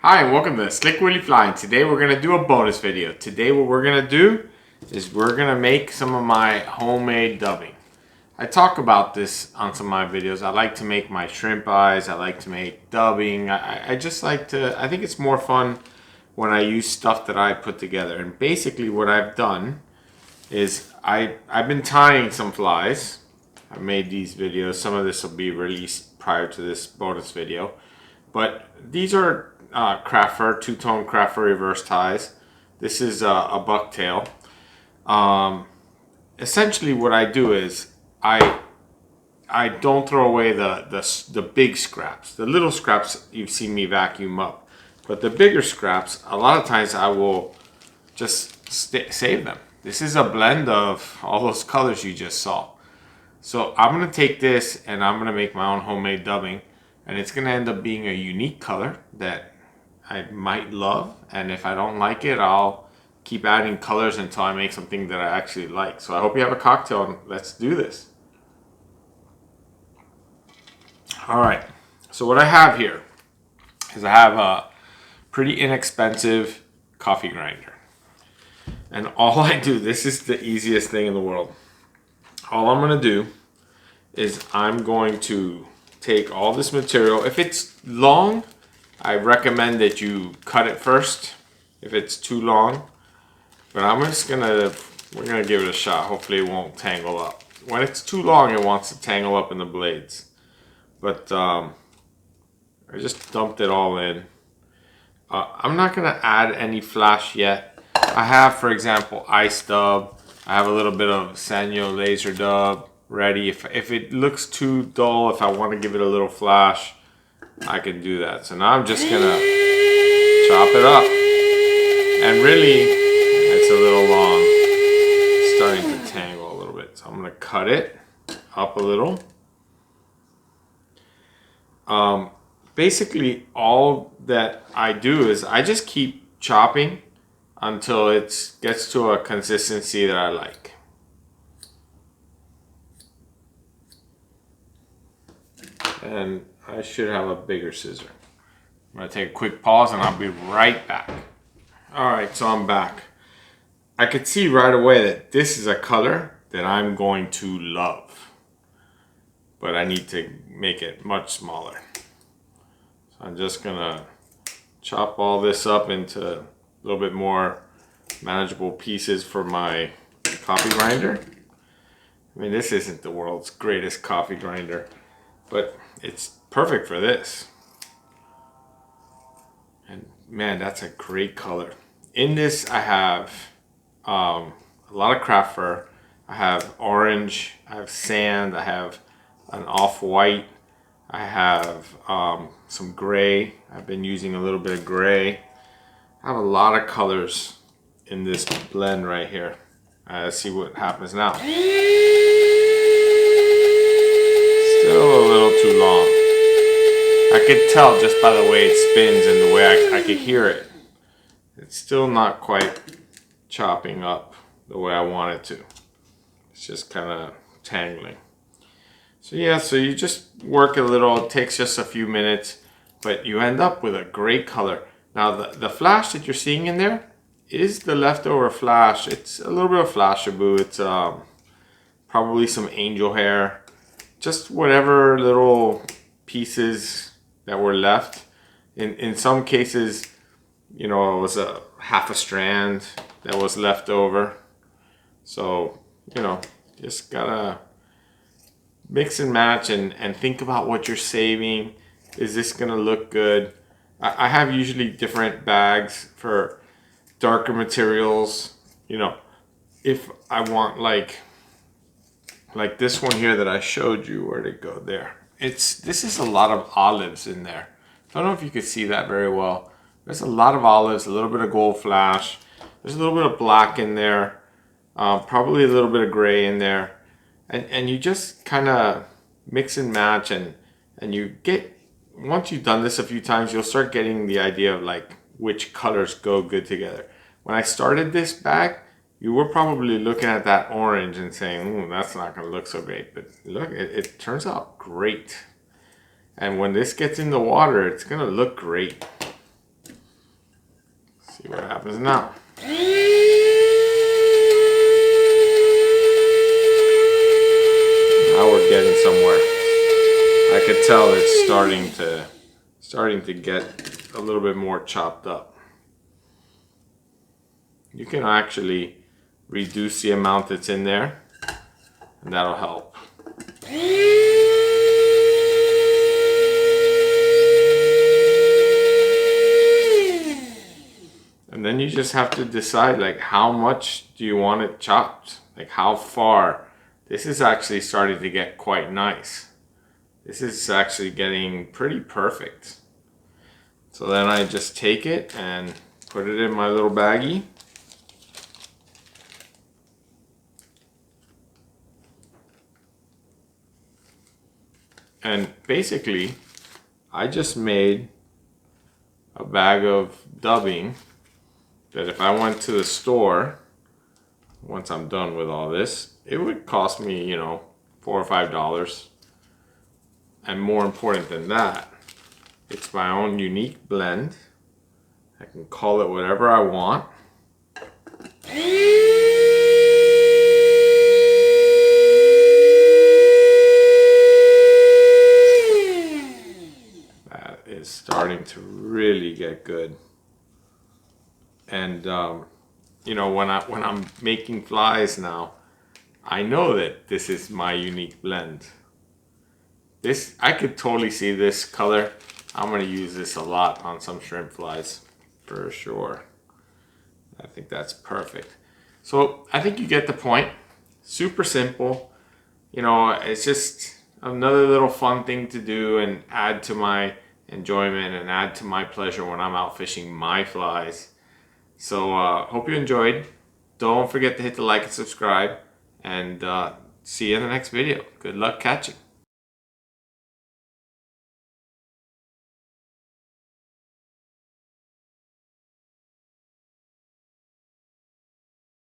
Hi, and welcome to Slick Willy Flying. Today we're going to do a bonus video. Today what we're going to do is we're going to make some of my homemade dubbing. I talk about this on some of my videos. I like to make my shrimp eyes. I like to make dubbing. I just like to, I think it's more fun when I use stuff that I put together. And basically what I've done is I've been tying some flies. I made these videos. Some of this will be released prior to this bonus video. But these are craft fur, two-tone craft fur reverse ties. This is a bucktail. Essentially what I do is I don't throw away the big scraps. The little scraps you've seen me vacuum up. But the bigger scraps, a lot of times I will just save them. This is a blend of all those colors you just saw. So I'm going to take this and I'm going to make my own homemade dubbing. And it's going to end up being a unique color that I might love. And if I don't like it, I'll keep adding colors until I make something that I actually like. So I hope you have a cocktail and let's do this. All right. So what I have here is I have a pretty inexpensive coffee grinder. And all I do, this is the easiest thing in the world. All I'm going to do is I'm going to take all this material. If it's long, I recommend that you cut it first if it's too long. But we're gonna give it a shot. Hopefully it won't tangle up. When it's too long, it wants to tangle up in the blades. But I just dumped it all in. I'm not gonna add any flash yet. I have, for example, ice dub. I have a little bit of Sanyo laser dub ready. If it looks too dull, if I want to give it a little flash, I can do that. So now I'm just gonna chop it up. And really, it's a little long. It's starting to tangle a little bit. So I'm gonna cut it up a little. Basically, all that I do is I just keep chopping until it gets to a consistency that I like. And I should have a bigger scissor. I'm gonna take a quick pause and I'll be right back. All right, so I'm back. I could see right away that this is a color that I'm going to love, but I need to make it much smaller. So I'm just gonna chop all this up into a little bit more manageable pieces for my coffee grinder. I mean, this isn't the world's greatest coffee grinder, but it's perfect for this. And man, that's a great color. In this, I have a lot of craft fur. I have orange, I have sand, I have an off-white, I have some gray. I've been using a little bit of gray. I have a lot of colors in this blend right here. Let's see what happens now. Still a little too long. I could tell just by the way it spins and the way I could hear it. It's still not quite chopping up the way I want it to. It's just kind of tangling. So yeah, so you just work a little. It takes just a few minutes, but you end up with a great color. Now the flash that you're seeing in there is the leftover flash. It's a little bit of Flashaboo. It's probably some angel hair. Just whatever little pieces that were left. In some cases, you know, it was a half a strand that was left over. So, you know, just gotta mix and match and think about what you're saving. Is this gonna look good? I have usually different bags for darker materials. You know, if I want like this one here that I showed you, where'd it go? There. This is a lot of olives in there. I don't know if you can see that very well. There's a lot of olives, a little bit of gold flash. There's a little bit of black in there. Probably a little bit of gray in there. And you just kind of mix and match and you get, once you've done this a few times, you'll start getting the idea of like which colors go good together. When I started this bag, you were probably looking at that orange and saying, that's not going to look so great. But look, it turns out great. And when this gets in the water, it's going to look great. See what happens now. Now we're getting somewhere. I could tell it's starting to get a little bit more chopped up. You can actually reduce the amount that's in there, and that'll help. And then you just have to decide, like, how much do you want it chopped? Like, how far? This is actually starting to get quite nice. This is actually getting pretty perfect. So then I just take it and put it in my little baggie. And basically, I just made a bag of dubbing that if I went to the store, once I'm done with all this, it would cost me, you know, $4 or $5. And more important than that, it's my own unique blend. I can call it whatever I want. That is starting to really get good. And you know, when I'm making flies now, I know that this is my unique blend. This, I could totally see this color. I'm gonna use this a lot on some shrimp flies for sure. I think that's perfect. So I think you get the point. Super simple. You know, it's just another little fun thing to do and add to my enjoyment and add to my pleasure when I'm out fishing my flies. So hope you enjoyed. Don't forget to hit the like and subscribe, and see you in the next video. Good luck catching.